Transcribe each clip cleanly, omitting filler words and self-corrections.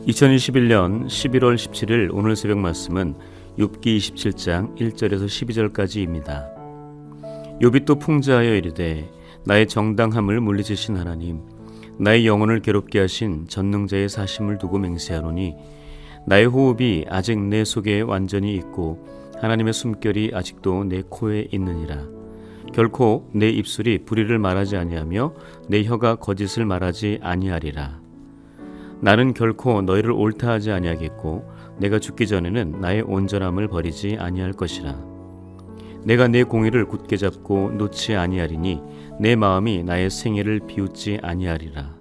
2021년 11월 17일 오늘 새벽 말씀은 욥기 27장 1절에서 12절까지입니다. 욥이 또 풍자하여 이르되 나의 정당함을 물리치신 하나님, 나의 영혼을 괴롭게 하신 전능자의 사심을 두고 맹세하노니 나의 호흡이 아직 내 속에 완전히 있고 하나님의 숨결이 아직도 내 코에 있느니라. 결코 내 입술이 불의를 말하지 아니하며 내 혀가 거짓을 말하지 아니하리라. 나는 결코 너희를 옳다 하지 아니하겠고 내가 죽기 전에는 나의 온전함을 버리지 아니할 것이라. 내가 내 공의를 굳게 잡고 놓지 아니하리니 내 마음이 나의 생애를 비웃지 아니하리라.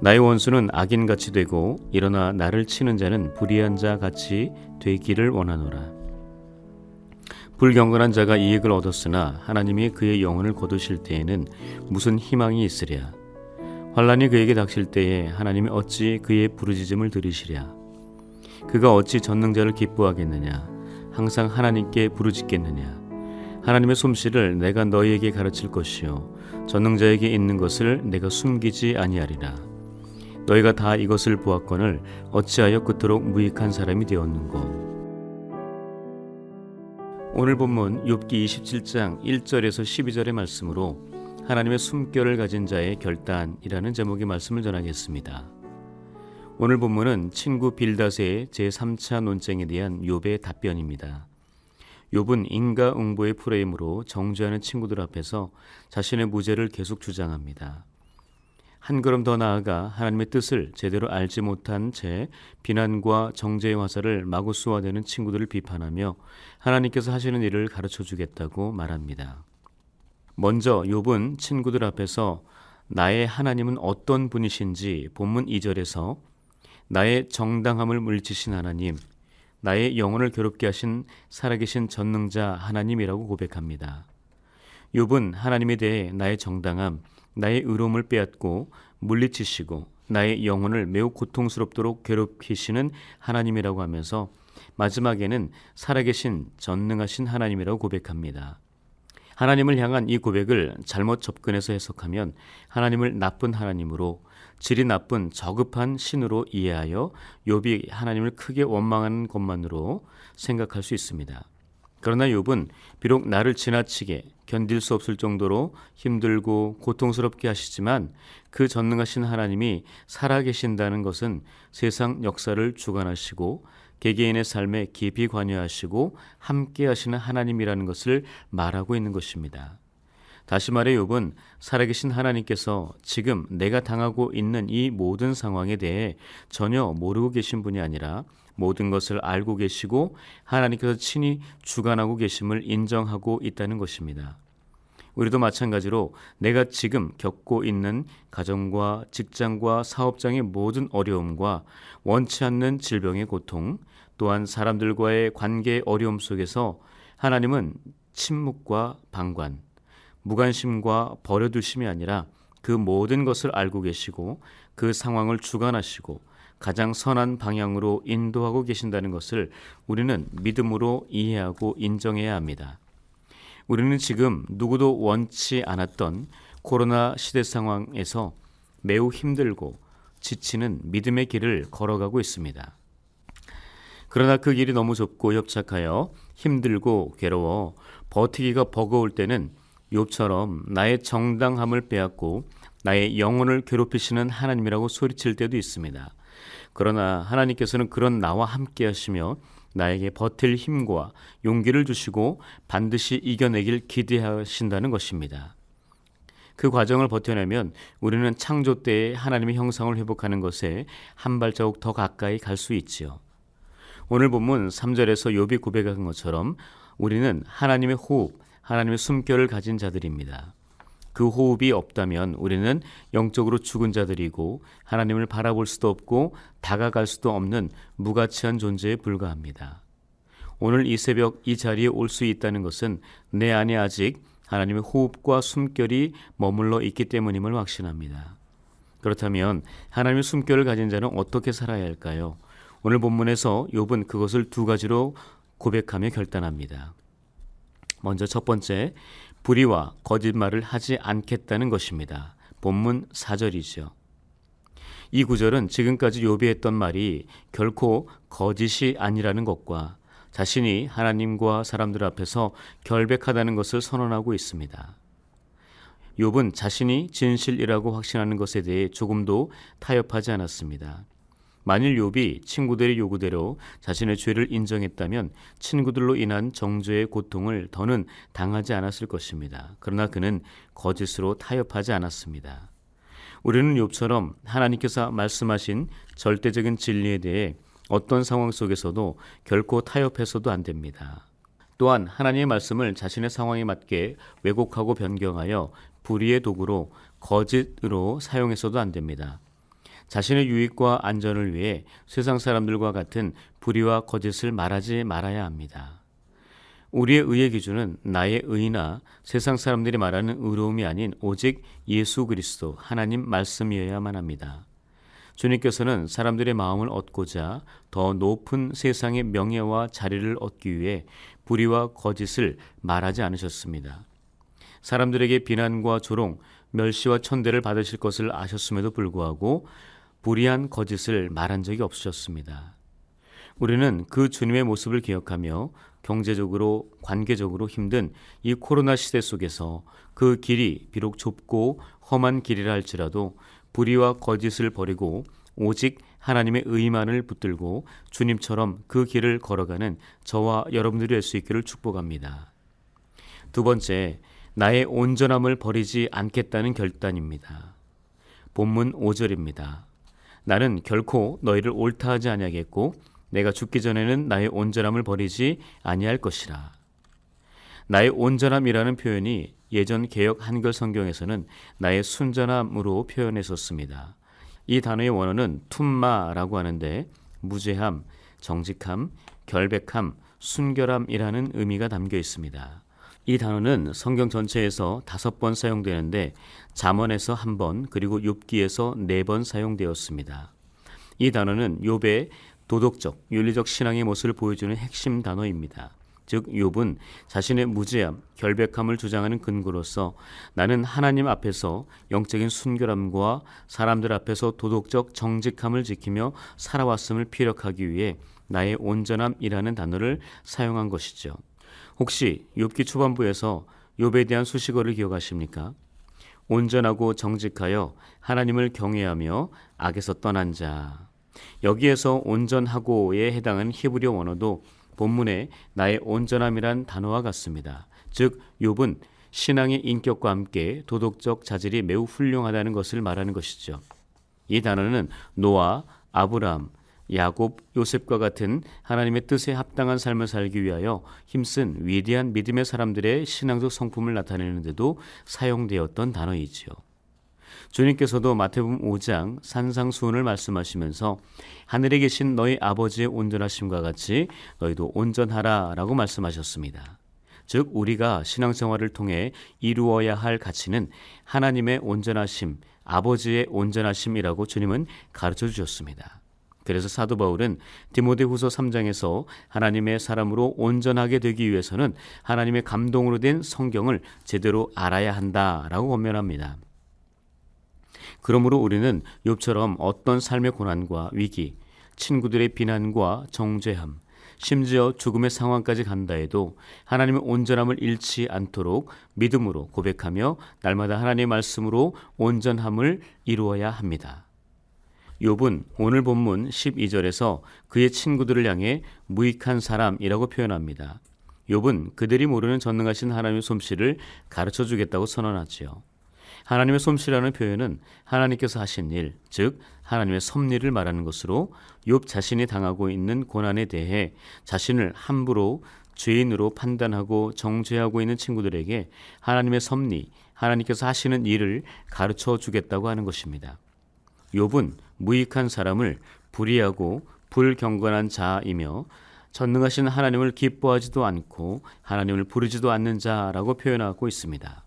나의 원수는 악인같이 되고 일어나 나를 치는 자는 불의한 자같이 되기를 원하노라. 불경건한 자가 이익을 얻었으나 하나님이 그의 영혼을 거두실 때에는 무슨 희망이 있으랴. 환난이 그에게 닥칠 때에 하나님이 어찌 그의 부르짖음을 들으시랴. 그가 어찌 전능자를 기뻐하겠느냐. 항상 하나님께 부르짖겠느냐. 하나님의 솜씨를 내가 너희에게 가르칠 것이요 전능자에게 있는 것을 내가 숨기지 아니하리라. 너희가 다 이것을 보았거늘 어찌하여 그토록 무익한 사람이 되었는고. 오늘 본문 욥기 27장 1절에서 12절의 말씀으로 하나님의 숨결을 가진 자의 결단이라는 제목의 말씀을 전하겠습니다. 오늘 본문은 친구 빌닷의 제3차 논쟁에 대한 욥의 답변입니다. 욥은 인과응보의 프레임으로 정죄하는 친구들 앞에서 자신의 무죄를 계속 주장합니다. 한 걸음 더 나아가 하나님의 뜻을 제대로 알지 못한 채 비난과 정죄의 화살을 마구 쏘아대는 친구들을 비판하며 하나님께서 하시는 일을 가르쳐 주겠다고 말합니다. 먼저 욥은 친구들 앞에서 나의 하나님은 어떤 분이신지 본문 2절에서 나의 정당함을 물리치신 하나님, 나의 영혼을 괴롭게 하신 살아계신 전능자 하나님이라고 고백합니다. 욥은 하나님에 대해 나의 정당함, 나의 의로움을 빼앗고 물리치시고 나의 영혼을 매우 고통스럽도록 괴롭히시는 하나님이라고 하면서 마지막에는 살아계신 전능하신 하나님이라고 고백합니다. 하나님을 향한 이 고백을 잘못 접근해서 해석하면 하나님을 나쁜 하나님으로, 질이 나쁜 저급한 신으로 이해하여 욥이 하나님을 크게 원망하는 것만으로 생각할 수 있습니다. 그러나 욥은 비록 나를 지나치게 견딜 수 없을 정도로 힘들고 고통스럽게 하시지만 그 전능하신 하나님이 살아계신다는 것은 세상 역사를 주관하시고 개개인의 삶에 깊이 관여하시고 함께 하시는 하나님이라는 것을 말하고 있는 것입니다. 다시 말해 욥은 살아계신 하나님께서 지금 내가 당하고 있는 이 모든 상황에 대해 전혀 모르고 계신 분이 아니라 모든 것을 알고 계시고 하나님께서 친히 주관하고 계심을 인정하고 있다는 것입니다. 우리도 마찬가지로 내가 지금 겪고 있는 가정과 직장과 사업장의 모든 어려움과 원치 않는 질병의 고통, 또한 사람들과의 관계의 어려움 속에서 하나님은 침묵과 방관, 무관심과 버려두심이 아니라 그 모든 것을 알고 계시고 그 상황을 주관하시고 가장 선한 방향으로 인도하고 계신다는 것을 우리는 믿음으로 이해하고 인정해야 합니다. 우리는 지금 누구도 원치 않았던 코로나 시대 상황에서 매우 힘들고 지치는 믿음의 길을 걸어가고 있습니다. 그러나 그 길이 너무 좁고 협착하여 힘들고 괴로워 버티기가 버거울 때는 욥처럼 나의 정당함을 빼앗고 나의 영혼을 괴롭히시는 하나님이라고 소리칠 때도 있습니다. 그러나 하나님께서는 그런 나와 함께 하시며 나에게 버틸 힘과 용기를 주시고 반드시 이겨내길 기대하신다는 것입니다. 그 과정을 버텨내면 우리는 창조 때의 하나님의 형상을 회복하는 것에 한 발자국 더 가까이 갈 수 있지요. 오늘 본문 3절에서 욥이 고백한 것처럼 우리는 하나님의 호흡, 하나님의 숨결을 가진 자들입니다. 그 호흡이 없다면 우리는 영적으로 죽은 자들이고 하나님을 바라볼 수도 없고 다가갈 수도 없는 무가치한 존재에 불과합니다. 오늘 이 새벽 이 자리에 올 수 있다는 것은 내 안에 아직 하나님의 호흡과 숨결이 머물러 있기 때문임을 확신합니다. 그렇다면 하나님의 숨결을 가진 자는 어떻게 살아야 할까요? 오늘 본문에서 욥은 그것을 두 가지로 고백하며 결단합니다. 먼저 첫 번째, 불의와 거짓말을 하지 않겠다는 것입니다. 본문 4절이죠. 이 구절은 지금까지 욥이 했던 말이 결코 거짓이 아니라는 것과 자신이 하나님과 사람들 앞에서 결백하다는 것을 선언하고 있습니다. 욥은 자신이 진실이라고 확신하는 것에 대해 조금도 타협하지 않았습니다. 만일 욥이 친구들의 요구대로 자신의 죄를 인정했다면 친구들로 인한 정죄의 고통을 더는 당하지 않았을 것입니다. 그러나 그는 거짓으로 타협하지 않았습니다. 우리는 욥처럼 하나님께서 말씀하신 절대적인 진리에 대해 어떤 상황 속에서도 결코 타협해서도 안 됩니다. 또한 하나님의 말씀을 자신의 상황에 맞게 왜곡하고 변경하여 불의의 도구로 거짓으로 사용해서도 안 됩니다. 자신의 유익과 안전을 위해 세상 사람들과 같은 불의와 거짓을 말하지 말아야 합니다. 우리의 의의 기준은 나의 의나 세상 사람들이 말하는 의로움이 아닌 오직 예수 그리스도 하나님 말씀이어야만 합니다. 주님께서는 사람들의 마음을 얻고자 더 높은 세상의 명예와 자리를 얻기 위해 불의와 거짓을 말하지 않으셨습니다. 사람들에게 비난과 조롱, 멸시와 천대를 받으실 것을 아셨음에도 불구하고 불의한 거짓을 말한 적이 없으셨습니다. 우리는 그 주님의 모습을 기억하며 경제적으로, 관계적으로 힘든 이 코로나 시대 속에서 그 길이 비록 좁고 험한 길이라 할지라도 불의와 거짓을 버리고 오직 하나님의 의만을 붙들고 주님처럼 그 길을 걸어가는 저와 여러분들이 될 수 있기를 축복합니다. 두 번째, 나의 온전함을 버리지 않겠다는 결단입니다. 본문 5절입니다. 나는 결코 너희를 옳다 하지 아니하겠고 내가 죽기 전에는 나의 온전함을 버리지 아니할 것이라. 나의 온전함이라는 표현이 예전 개역 한글 성경에서는 나의 순전함으로 표현했었습니다. 이 단어의 원어는 툼마라고 하는데 무죄함, 정직함, 결백함, 순결함이라는 의미가 담겨 있습니다. 이 단어는 성경 전체에서 5번 사용되는데 잠언에서 1번 그리고 욥기에서 4번 사용되었습니다. 이 단어는 욥의 도덕적, 윤리적 신앙의 모습을 보여주는 핵심 단어입니다. 즉 욥은 자신의 무죄함, 결백함을 주장하는 근거로서 나는 하나님 앞에서 영적인 순결함과 사람들 앞에서 도덕적 정직함을 지키며 살아왔음을 피력하기 위해 나의 온전함이라는 단어를 사용한 것이죠. 혹시 욥기 초반부에서 욥에 대한 수식어를 기억하십니까? 온전하고 정직하여 하나님을 경외하며 악에서 떠난 자. 여기에서 온전하고에 해당하는 히브리어 원어도 본문에 나의 온전함이란 단어와 같습니다. 즉 욥은 신앙의 인격과 함께 도덕적 자질이 매우 훌륭하다는 것을 말하는 것이죠. 이 단어는 노아, 아브라함, 야곱, 요셉과 같은 하나님의 뜻에 합당한 삶을 살기 위하여 힘쓴 위대한 믿음의 사람들의 신앙적 성품을 나타내는 데도 사용되었던 단어이지요. 주님께서도 마태복음 5장 산상수훈을 말씀하시면서 하늘에 계신 너희 아버지의 온전하심과 같이 너희도 온전하라 라고 말씀하셨습니다. 즉 우리가 신앙생활을 통해 이루어야 할 가치는 하나님의 온전하심, 아버지의 온전하심이라고 주님은 가르쳐 주셨습니다. 그래서 사도 바울은 디모데후서 3장에서 하나님의 사람으로 온전하게 되기 위해서는 하나님의 감동으로 된 성경을 제대로 알아야 한다라고 권면합니다. 그러므로 우리는 욥처럼 어떤 삶의 고난과 위기, 친구들의 비난과 정죄함, 심지어 죽음의 상황까지 간다 해도 하나님의 온전함을 잃지 않도록 믿음으로 고백하며 날마다 하나님의 말씀으로 온전함을 이루어야 합니다. 욥은 오늘 본문 12절에서 그의 친구들을 향해 무익한 사람이라고 표현합니다. 욥은 그들이 모르는 전능하신 하나님의 솜씨를 가르쳐 주겠다고 선언하지요. 하나님의 솜씨라는 표현은 하나님께서 하신 일, 즉 하나님의 섭리를 말하는 것으로 욥 자신이 당하고 있는 고난에 대해 자신을 함부로 죄인으로 판단하고 정죄하고 있는 친구들에게 하나님의 섭리, 하나님께서 하시는 일을 가르쳐 주겠다고 하는 것입니다. 욥은 무익한 사람을 불의하고 불경건한 자이며 전능하신 하나님을 기뻐하지도 않고 하나님을 부르지도 않는 자라고 표현하고 있습니다.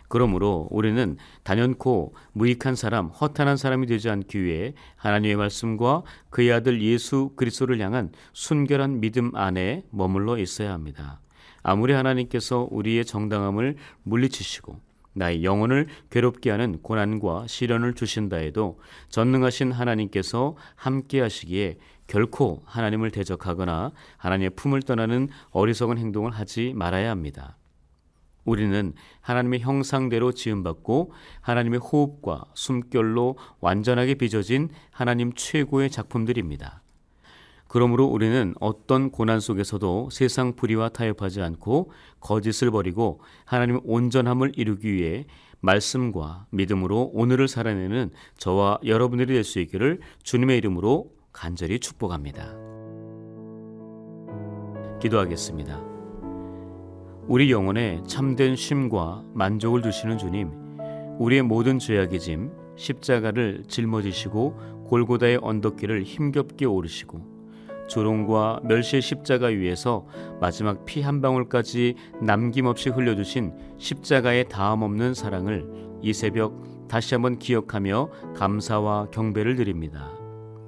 그러므로 우리는 단연코 무익한 사람, 허탄한 사람이 되지 않기 위해 하나님의 말씀과 그의 아들 예수 그리스도를 향한 순결한 믿음 안에 머물러 있어야 합니다. 아무리 하나님께서 우리의 정당함을 물리치시고 나의 영혼을 괴롭게 하는 고난과 시련을 주신다 해도 전능하신 하나님께서 함께 하시기에 결코 하나님을 대적하거나 하나님의 품을 떠나는 어리석은 행동을 하지 말아야 합니다. 우리는 하나님의 형상대로 지음받고 하나님의 호흡과 숨결로 완전하게 빚어진 하나님 최고의 작품들입니다. 그러므로 우리는 어떤 고난 속에서도 세상 불의와 타협하지 않고 거짓을 버리고 하나님의 온전함을 이루기 위해 말씀과 믿음으로 오늘을 살아내는 저와 여러분들이 될 수 있기를 주님의 이름으로 간절히 축복합니다. 기도하겠습니다. 우리 영혼에 참된 쉼과 만족을 주시는 주님, 우리의 모든 죄악의 짐 십자가를 짊어지시고 골고다의 언덕길을 힘겹게 오르시고 조롱과 멸시의 십자가 위에서 마지막 피 한 방울까지 남김없이 흘려주신 십자가의 다함없는 사랑을 이 새벽 다시 한번 기억하며 감사와 경배를 드립니다.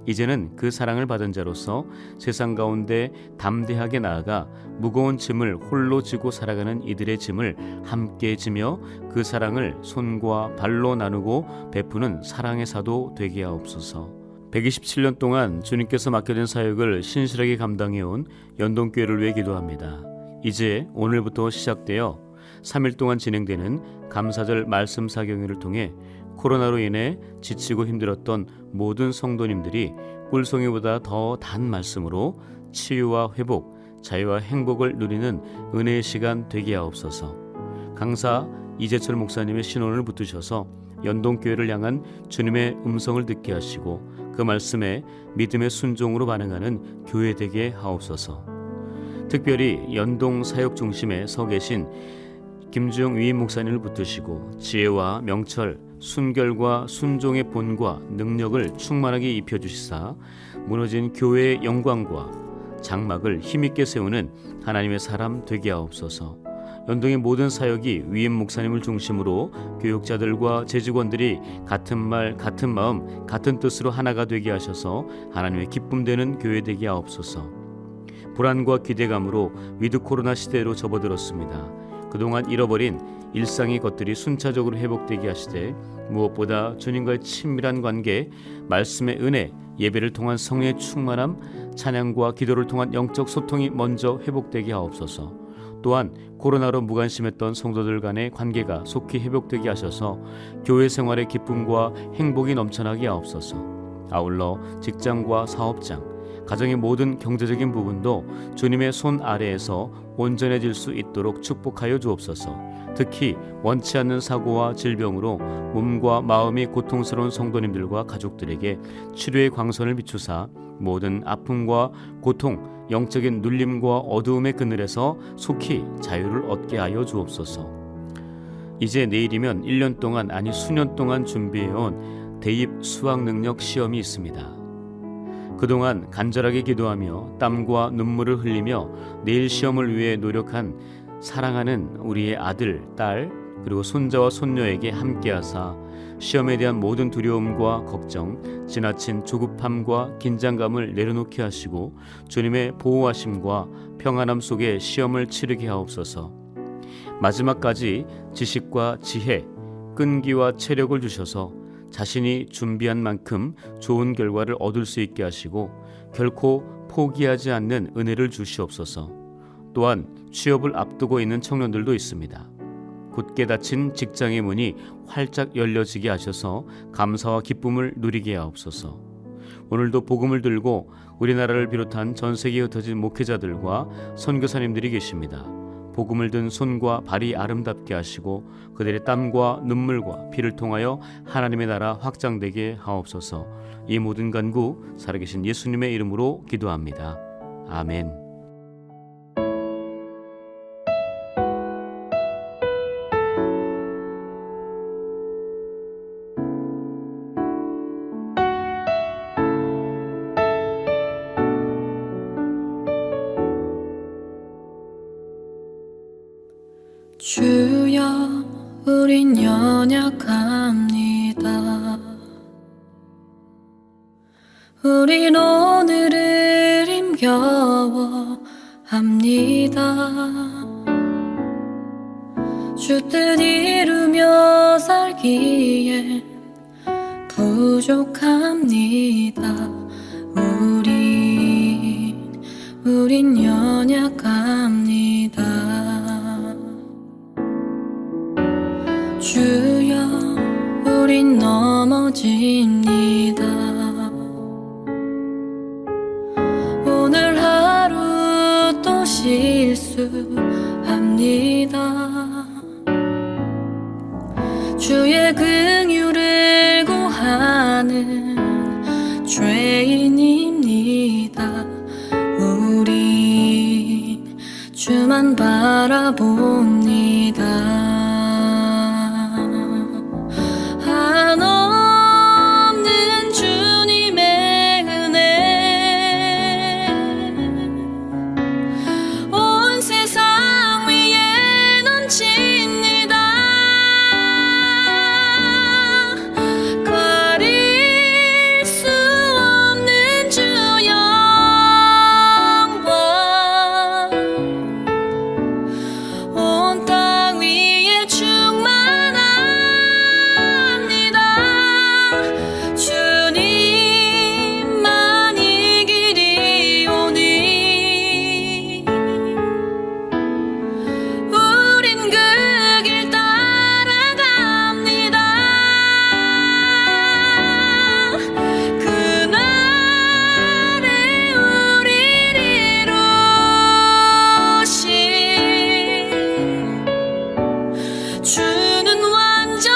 이제는 그 사랑을 받은 자로서 세상 가운데 담대하게 나아가 무거운 짐을 홀로 지고 살아가는 이들의 짐을 함께 지며 그 사랑을 손과 발로 나누고 베푸는 사랑의 사도 되게 하옵소서. 127년 동안 주님께서 맡겨진 사역을 신실하게 감당해온 연동교회를 위해 기도합니다. 이제 오늘부터 시작되어 3일 동안 진행되는 감사절 말씀 사경회를 통해 코로나로 인해 지치고 힘들었던 모든 성도님들이 꿀송이보다 더 단 말씀으로 치유와 회복, 자유와 행복을 누리는 은혜의 시간 되게 하옵소서. 강사 이재철 목사님의 신원을 붙드셔서 연동교회를 향한 주님의 음성을 듣게 하시고 그 말씀에 믿음의 순종으로 반응하는 교회 되게 하옵소서. 특별히 연동 사역 중심에 서 계신 김주영 위임 목사님을 붙드시고 지혜와 명철, 순결과 순종의 본과 능력을 충만하게 입혀주시사 무너진 교회의 영광과 장막을 힘있게 세우는 하나님의 사람 되게 하옵소서. 연동의 모든 사역이 위임 목사님을 중심으로 교육자들과 재직원들이 같은 말, 같은 마음, 같은 뜻으로 하나가 되게 하셔서 하나님의 기쁨 되는 교회 되게 하옵소서. 불안과 기대감으로 위드 코로나 시대로 접어들었습니다. 그동안 잃어버린 일상의 것들이 순차적으로 회복되게 하시되 무엇보다 주님과의 친밀한 관계, 말씀의 은혜, 예배를 통한 성령의 충만함, 찬양과 기도를 통한 영적 소통이 먼저 회복되게 하옵소서. 또한 코로나로 무관심했던 성도들 간의 관계가 속히 회복되게 하셔서 교회 생활의 기쁨과 행복이 넘쳐나게 하옵소서. 아울러 직장과 사업장, 가정의 모든 경제적인 부분도 주님의 손 아래에서 온전해질 수 있도록 축복하여 주옵소서. 특히 원치 않는 사고와 질병으로 몸과 마음이 고통스러운 성도님들과 가족들에게 치료의 광선을 비추사 모든 아픔과 고통, 영적인 눌림과 어두움의 그늘에서 속히 자유를 얻게 하여 주옵소서. 이제 내일이면 1년 동안 아니 수년 동안 준비해온 대입 수학 능력 시험이 있습니다. 그동안 간절하게 기도하며 땀과 눈물을 흘리며 내일 시험을 위해 노력한 사랑하는 우리의 아들, 딸 그리고 손자와 손녀에게 함께하사 시험에 대한 모든 두려움과 걱정, 지나친 조급함과 긴장감을 내려놓게 하시고 주님의 보호하심과 평안함 속에 시험을 치르게 하옵소서. 마지막까지 지식과 지혜, 끈기와 체력을 주셔서 자신이 준비한 만큼 좋은 결과를 얻을 수 있게 하시고 결코 포기하지 않는 은혜를 주시옵소서. 또한 취업을 앞두고 있는 청년들도 있습니다. 굳게 닫힌 직장의 문이 활짝 열려지게 하셔서 감사와 기쁨을 누리게 하옵소서. 오늘도 복음을 들고 우리나라를 비롯한 전 세계에 흩어진 목회자들과 선교사님들이 계십니다. 복음을 든 손과 발이 아름답게 하시고 그들의 땀과 눈물과 피를 통하여 하나님의 나라 확장되게 하옵소서. 이 모든 간구 살아계신 예수님의 이름으로 기도합니다. 아멘. 주여 우린 연약합니다. 우린 오늘을 힘겨워합니다. 주 뜻 이루며 살기엔 부족합니다. 우린 연약합니다. 주여, 우린 넘어집니다. 오늘 하루 또 실수합니다. 주의 긍휼을 구하는 죄인입니다. 우린 주만 바라봅니다. 한없는 주님의 은혜 온 세상 위에 넘칩니다. 가릴 수 없는 주 영광 온 땅 위에 충만합니다. 주님만이 길이오니 우린 그 길 따라갑니다. 그날에 우릴 이루신 주는 완전합니다.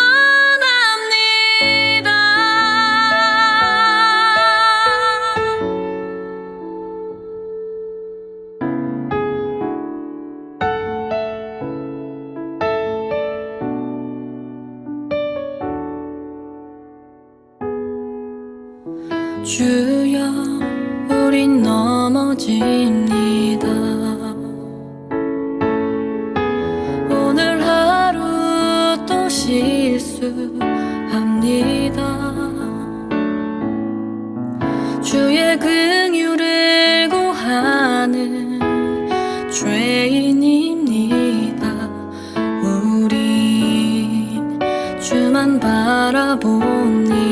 주여, 우린 넘어집니다. 오늘 하루 또 실수합니다. 주의 긍휼을 구하는 죄인입니다. 우린 주만 바라봅니다.